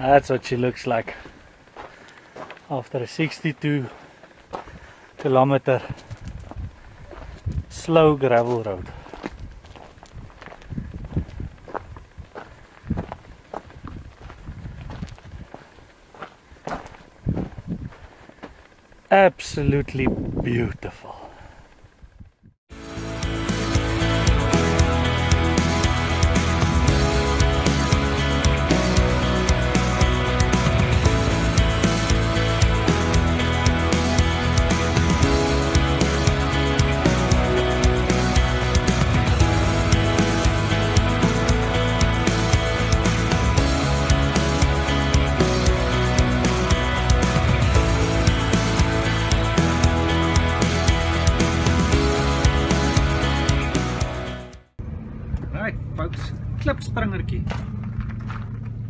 That's what she looks like after a 62-kilometer slow gravel road. Absolutely beautiful. Right, folks, klipspringertjie.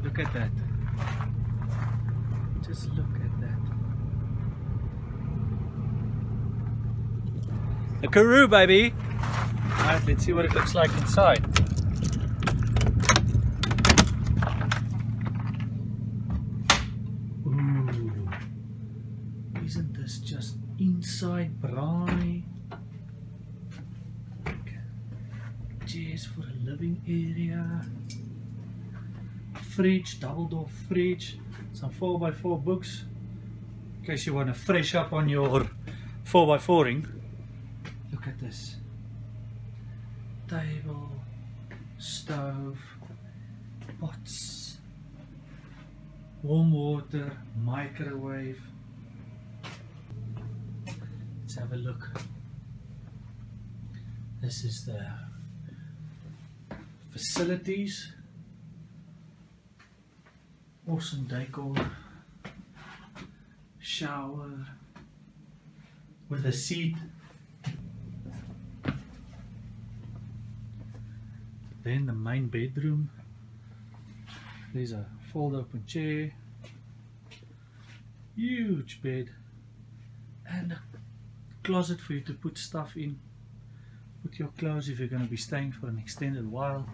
Look at that. Just look at that. The Karoo, baby. Alright, let's see what it looks like inside. Ooh, isn't this just inside braai? Chairs for a living area, fridge, double door fridge, some 4x4 books in case you want to fresh up on your 4x4ing. Look at this table, stove, pots, warm water, microwave. Let's have a look. This is the facilities. Awesome decor. Shower with a seat. Then the main bedroom. There's a fold open chair. Huge bed. And a closet for you to put stuff in. Put your clothes if you're going to be staying for an extended while.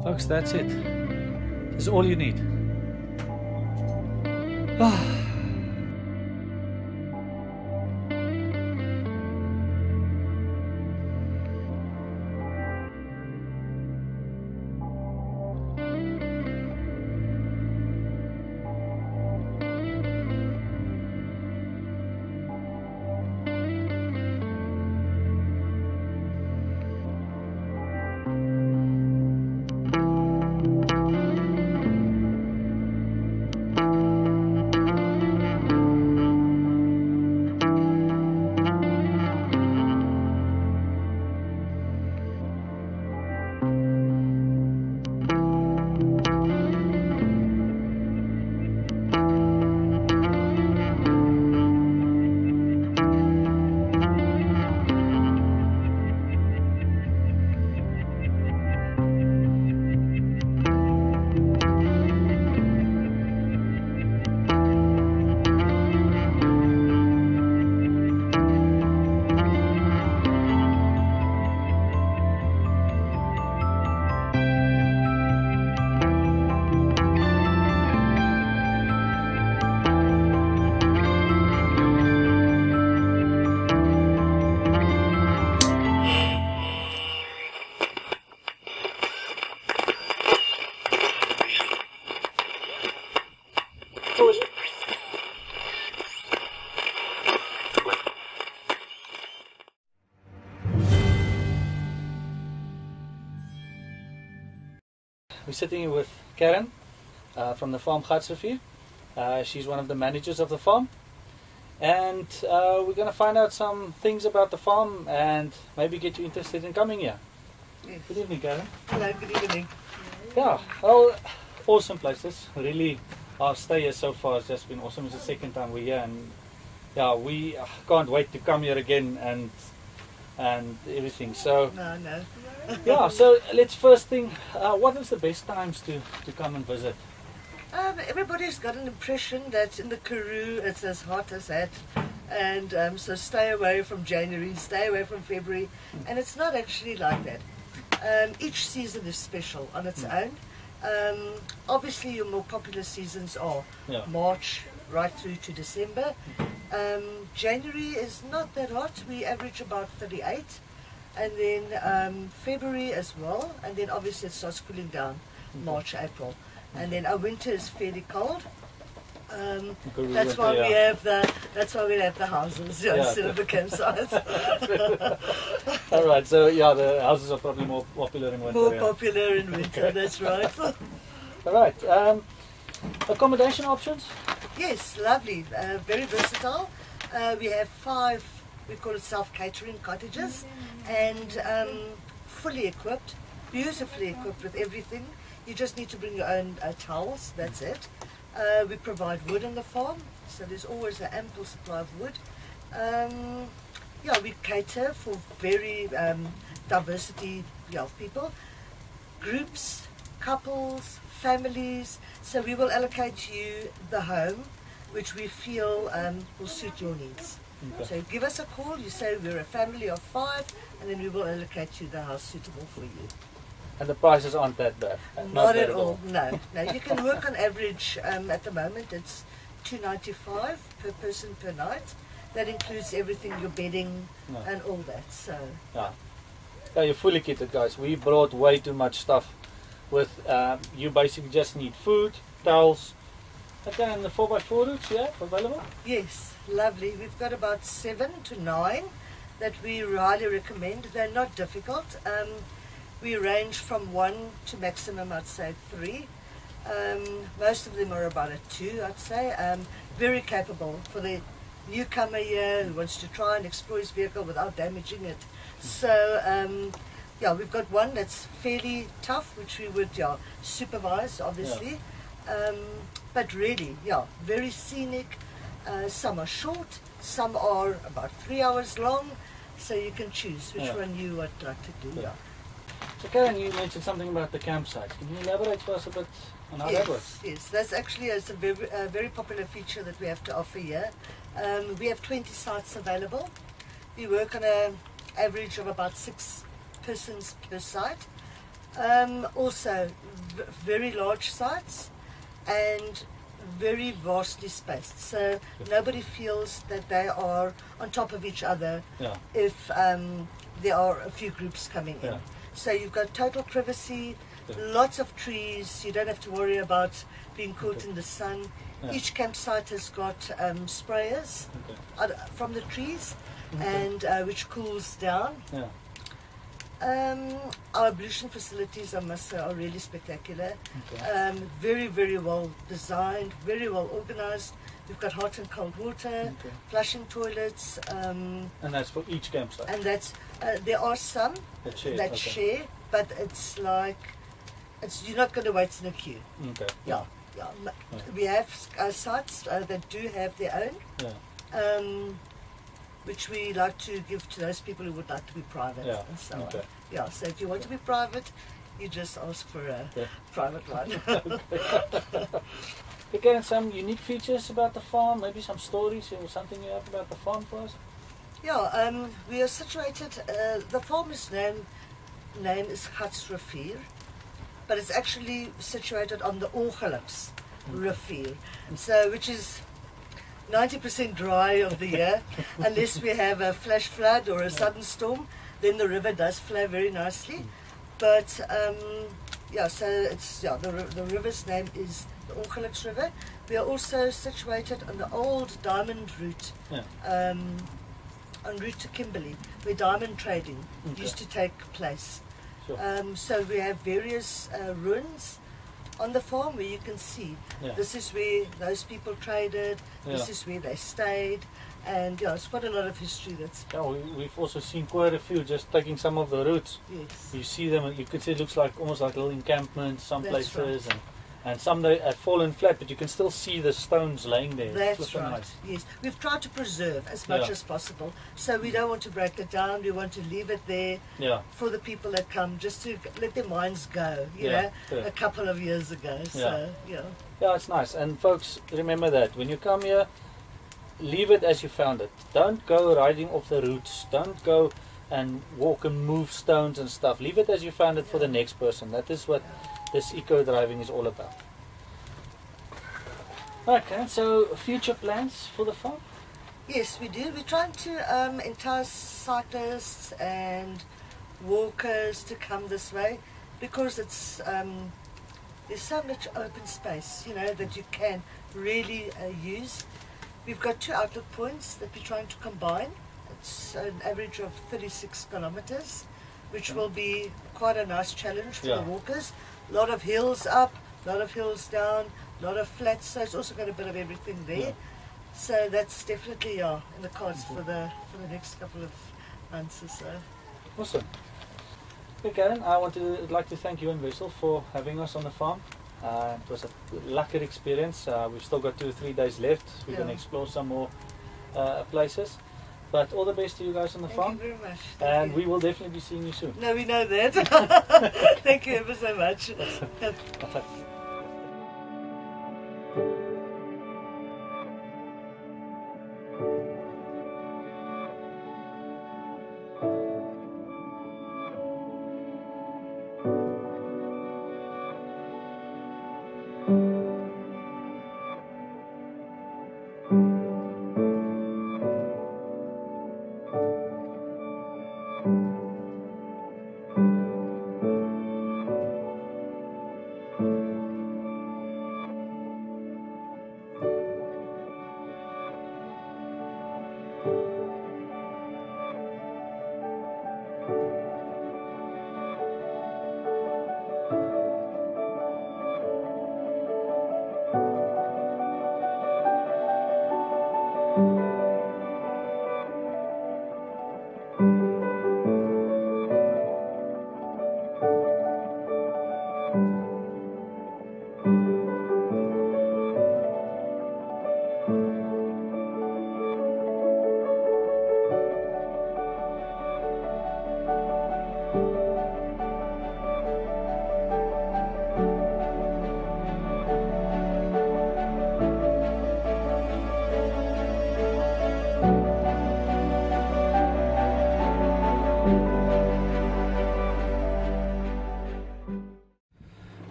Folks, that's it. That's all you need. We're sitting here with Caron from the farm Gatsrivierx4x4. She's one of the managers of the farm, and we're going to find out some things about the farm and maybe get you interested in coming here. Yes. Good evening, Caron. Hello, good evening. Yeah, well, awesome places. Really, our stay here so far has just been awesome. It's the second time we're here, and yeah, we can't wait to come here again and everything. So No. yeah, so let's first thing, what is the best times to come and visit? Everybody's got an impression that in the Karoo it's as hot as that, and so stay away from January, stay away from February, and it's not actually like that. Each season is special on its own. Obviously, your more popular seasons are March right through to December. January is not that hot. We average about 38. And then February as well. And then obviously it starts cooling down, March, April. And then our winter is fairly cold. That's why we have the houses instead of the campsites. All right, so yeah, the houses are probably more popular in winter. More popular in winter, that's right. All right, accommodation options? Yes, lovely, very versatile. We have 5, we call it self-catering cottages, and fully equipped, beautifully equipped with everything. You just need to bring your own towels, that's it. We provide wood on the farm, so there's always an ample supply of wood. Yeah, we cater for very diversity of people, groups, couples, families. So we will allocate you the home which we feel will suit your needs. Okay. So give us a call, you say we're a family of 5, and then we will allocate you the house suitable for you. And the prices aren't that bad? Not at all, no. No, you can work on average, at the moment it's $2.95 per person per night. That includes everything, your bedding and all that. So yeah, you're fully kitted, guys. We brought way too much stuff. With you basically just need food, towels. Okay, and the 4x4 routes, available? Yes, lovely. We've got about 7 to 9 that we highly recommend. They're not difficult. We range from 1 to maximum, I'd say 3. Most of them are about a 2, I'd say. Very capable for the newcomer here who wants to try and explore his vehicle without damaging it. So yeah, we've got one that's fairly tough, which we would supervise, obviously. But really, very scenic. Some are short, some are about 3 hours long, so you can choose which one you would like to do. So Caron, you mentioned something about the campsites. Can you elaborate for us a bit on how that works? Yes, that's actually a very popular feature that we have to offer here. We have 20 sites available. We work on an average of about 6 persons per site. Also, very large sites and very vastly spaced. So nobody feels that they are on top of each other if there are a few groups coming in. So you've got total privacy, lots of trees, you don't have to worry about being caught in the sun. Each campsite has got sprayers from the trees and which cools down. Our ablution facilities, I must say, are really spectacular. Very, very well designed, very well organized. We've got hot and cold water, flushing toilets. And that's for each campsite? And that's, there are some that share, but it's like, you're not going to wait in a queue. We have sites that do have their own. Which we like to give to those people who would like to be private and so on. So if you want to be private, you just ask for a private one. Again, some unique features about the farm, maybe some stories or something you have about the farm for us? We are situated, the farm's name is Gatsrivierx4x4, but it's actually situated on the Gatsrivier, so which is 90% dry of the year, unless we have a flash flood or a sudden storm, then the river does flow very nicely. But so it's the river's name is the Gatsrivier. We are also situated on the old diamond route, en route to Kimberley, where diamond trading used to take place. So we have various ruins on the farm where you can see this is where those people traded, this is where they stayed, and it's quite a lot of history that's... we've also seen quite a few just taking some of the routes. You see them and you can see it looks like almost like little encampments, some places, and some they have fallen flat, but you can still see the stones laying there. That's right, nice. Yes. We've tried to preserve as much as possible, so we don't want to break it down, we want to leave it there for the people that come, just to let their minds go, you know, a couple of years ago. So, it's nice. And folks, remember that, when you come here, leave it as you found it. Don't go riding off the routes, don't go and walk and move stones and stuff. Leave it as you found it for the next person. That is what this eco driving is all about. Okay, so future plans for the farm? Yes, we do. We're trying to entice cyclists and walkers to come this way, because it's there's so much open space, you know, that you can really use. We've got 2 outlet points that we're trying to combine. It's an average of 36 kilometers, which will be quite a nice challenge for the walkers. A lot of hills up, a lot of hills down, a lot of flats, so it's also got a bit of everything there. So that's definitely in the cards for the next couple of months or so. Awesome. Okay, Karen, I'd like to thank you and Wessel for having us on the farm. It was a lucky experience. We've still got 2 or 3 days left. We're going to explore some more places. But all the best to you guys on the farm. Thank you very much. And we will definitely be seeing you soon. No, we know that. Thank you ever so much.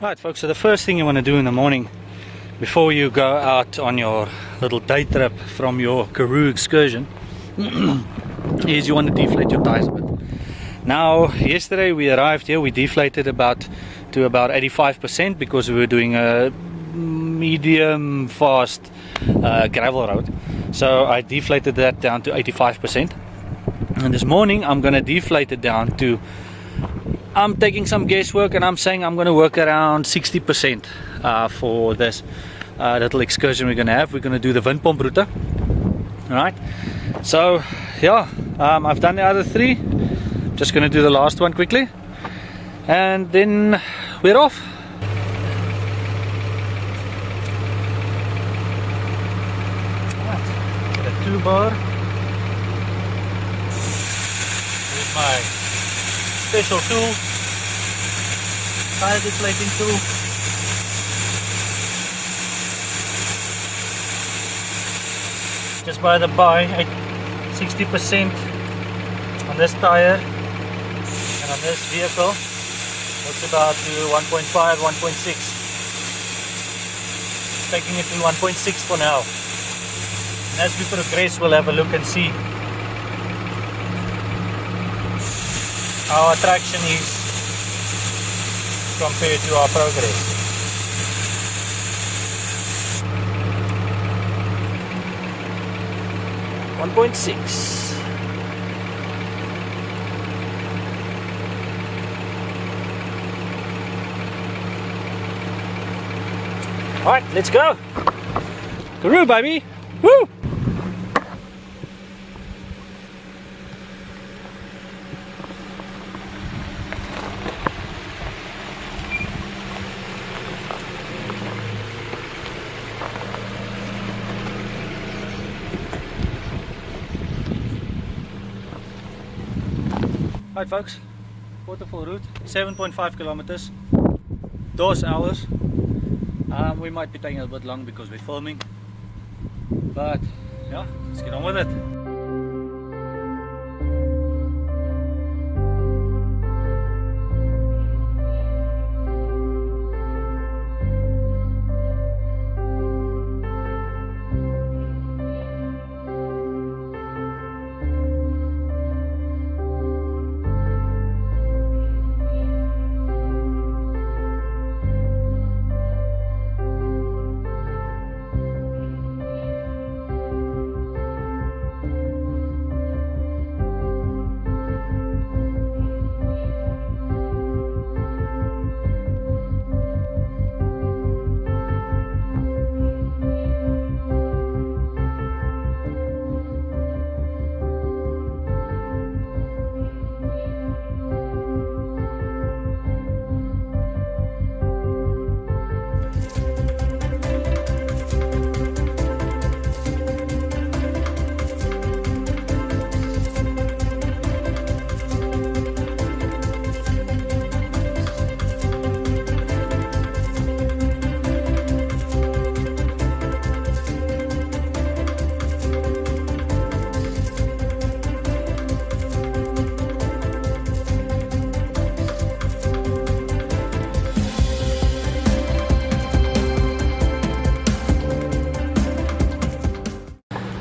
Right folks, so the first thing you want to do in the morning before you go out on your little day trip from your Karoo excursion is you want to deflate your tires a bit. Now yesterday we arrived here, we deflated to about 85% because we were doing a medium fast gravel road, so I deflated that down to 85%, and this morning I'm going to deflate it down to, I'm taking some guesswork and I'm saying I'm going to work around 60% for this little excursion we're going to have. We're going to do the windpomp route. Alright, so yeah, I've done the other 3. Just going to do the last one quickly and then we're off. Right. Got a 2-bar with my special tool, tire deflating tool. Just by the by, 60% on this tire and on this vehicle looks about to 1.5, 1.6. Taking it to 1.6 for now. And as we progress, we'll have a look and see how our traction is compared to our progress. .6. Alright, let's go! Karoo, baby! Woo! Right folks, waterfall route, 7.5 kilometers, 2 hours. We might be taking a bit long because we're filming, but yeah, let's get on with it.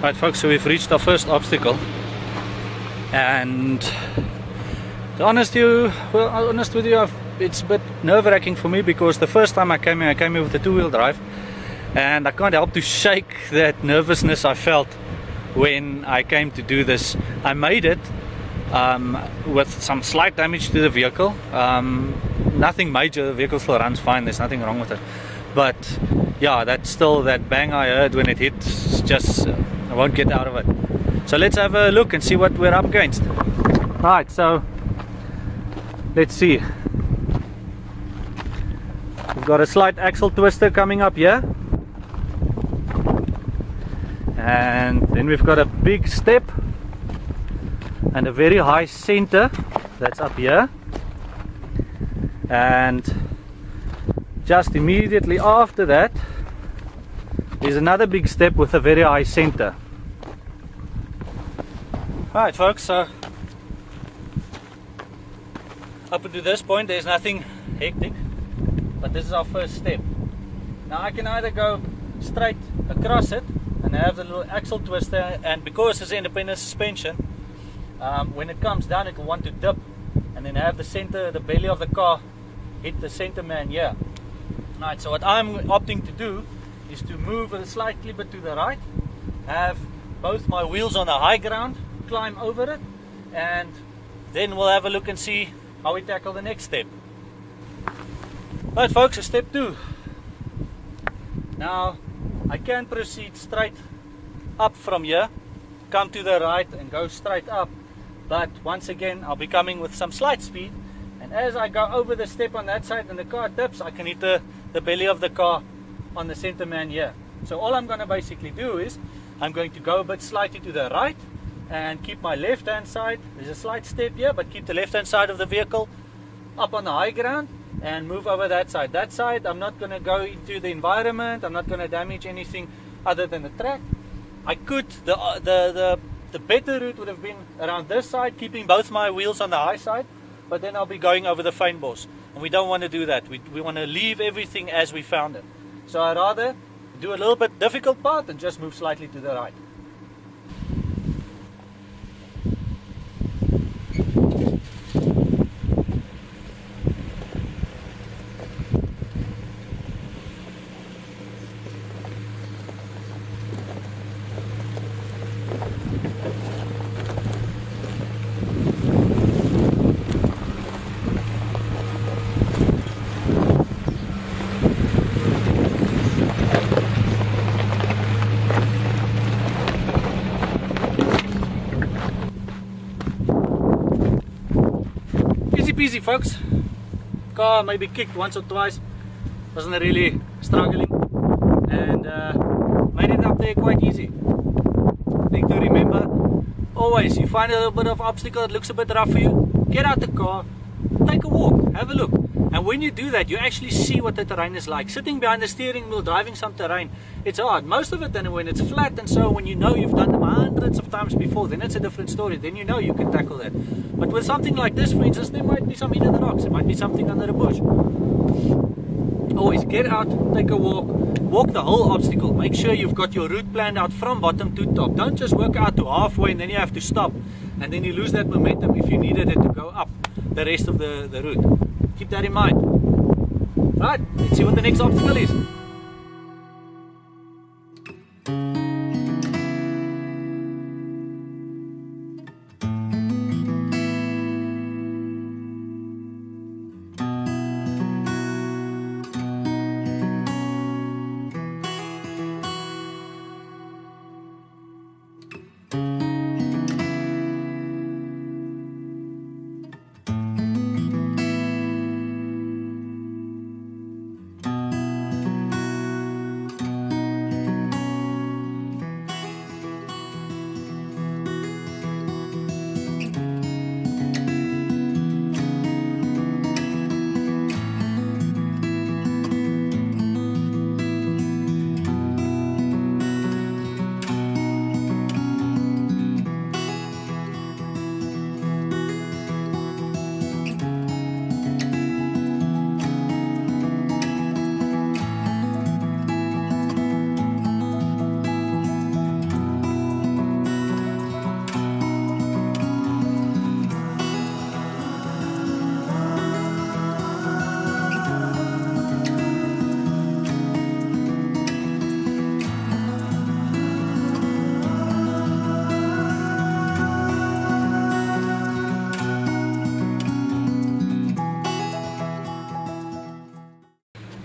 Right folks, so we've reached our first obstacle, and to be honest with you, it's a bit nerve-wracking for me, because the first time I came here with a two-wheel drive, and I can't help to shake that nervousness I felt when I came to do this. I made it with some slight damage to the vehicle, nothing major. The vehicle still runs fine, there's nothing wrong with it, but yeah, that's still that bang I heard when it hit, just I won't get out of it. So let's have a look and see what we're up against. Right, so let's see. We've got a slight axle twister coming up here, and then we've got a big step and a very high center that's up here, and just immediately after that is another big step with a very high center. Alright folks, so up to this point there's nothing hectic, but this is our first step. Now I can either go straight across it and have the little axle twister, and because it's independent suspension, when it comes down it will want to dip, and then have the belly of the car hit the center man here. Alright, so what I'm opting to do is to move a slightly bit to the right, have both my wheels on the high ground, climb over it, and then we'll have a look and see how we tackle the next step. Right folks, so step 2. Now I can proceed straight up from here, come to the right and go straight up, but once again I'll be coming with some slight speed, and as I go over the step on that side and the car dips, I can hit the belly of the car on the center man here. So all I'm going to basically do is I'm going to go a bit slightly to the right and keep my left hand side, there's a slight step here, but keep the left hand side of the vehicle up on the high ground and move over that side. That side I'm not going to go into the environment, I'm not going to damage anything other than the track. I could, the better route would have been around this side, keeping both my wheels on the high side, but then I'll be going over the fane balls, and we don't want to do that. We want to leave everything as we found it. So I'd rather do a little bit difficult part and just move slightly to the right. Easy folks, car maybe kicked once or twice, wasn't really struggling, and made it up there quite easy. Thing to remember, always you find a little bit of obstacle that looks a bit rough for you, get out the car, take a walk, have a look, and when you do that you actually see what the terrain is like. Sitting behind the steering wheel driving some terrain, it's hard, most of it, then when it's flat and so when you know you've done them hundreds of times before, then it's a different story, then you know you can tackle that. But with something like this, for instance, there might be something in the rocks, there might be something under the bush. Always get out, take a walk, walk the whole obstacle, make sure you've got your route planned out from bottom to top. Don't just work out to halfway and then you have to stop, and then you lose that momentum if you needed it to go up the rest of the route. Keep that in mind. Right, let's see what the next obstacle is.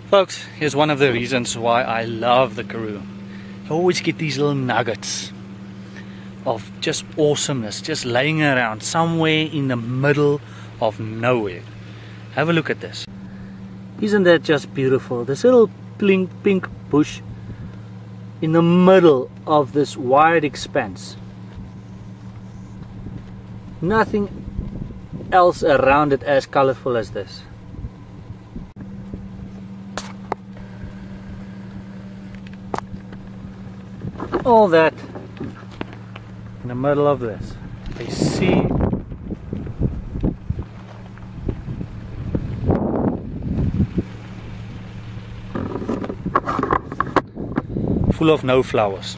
Folks, here's one of the reasons why I love the Karoo. You always get these little nuggets of just awesomeness, just laying around somewhere in the middle of nowhere. Have a look at this. Isn't that just beautiful? This little pink bush in the middle of this wide expanse. Nothing else around it as colorful as this. All that in the middle of this. I see full of no flowers.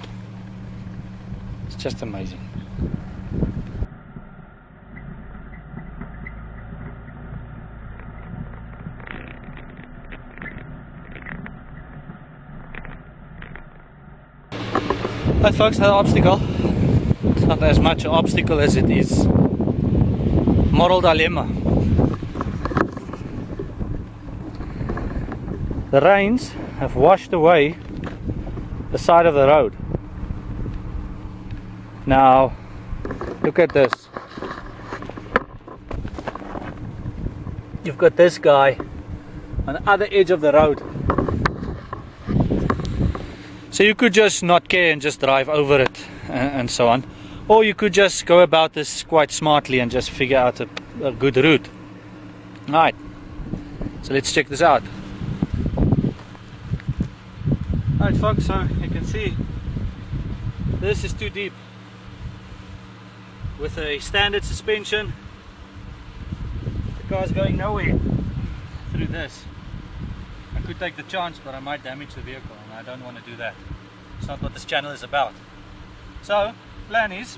It's just amazing. Right folks, another obstacle. It's not as much an obstacle as it is moral dilemma. The rains have washed away the side of the road. Now look at this. You've got this guy on the other edge of the road. So you could just not care and just drive over it and so on. Or you could just go about this quite smartly and just figure out a good route. Alright, so let's check this out. Alright folks, so you can see this is too deep. With a standard suspension, the car's going nowhere through this. I could take the chance, but I might damage the vehicle, and I don't want to do that. It's not what this channel is about. So, plan is,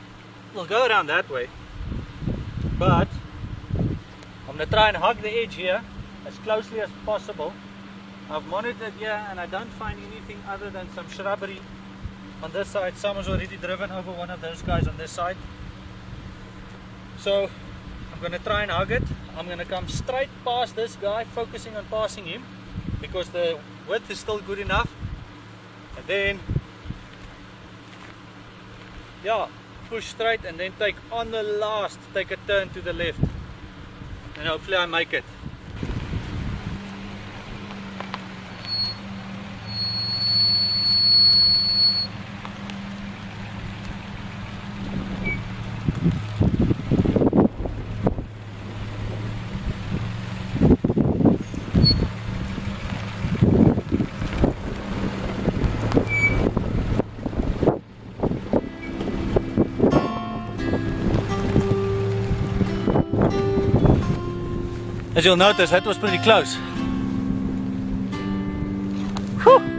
we'll go around that way, but I'm going to try and hug the edge here as closely as possible. I've monitored here and I don't find anything other than some shrubbery on this side. Someone's already driven over one of those guys on this side. So I'm going to try and hug it. I'm going to come straight past this guy, focusing on passing him, because the width is still good enough. And then, yeah, push straight and then take on the last, take a turn to the left. And hopefully I make it. As you'll notice, that was pretty close. Whew.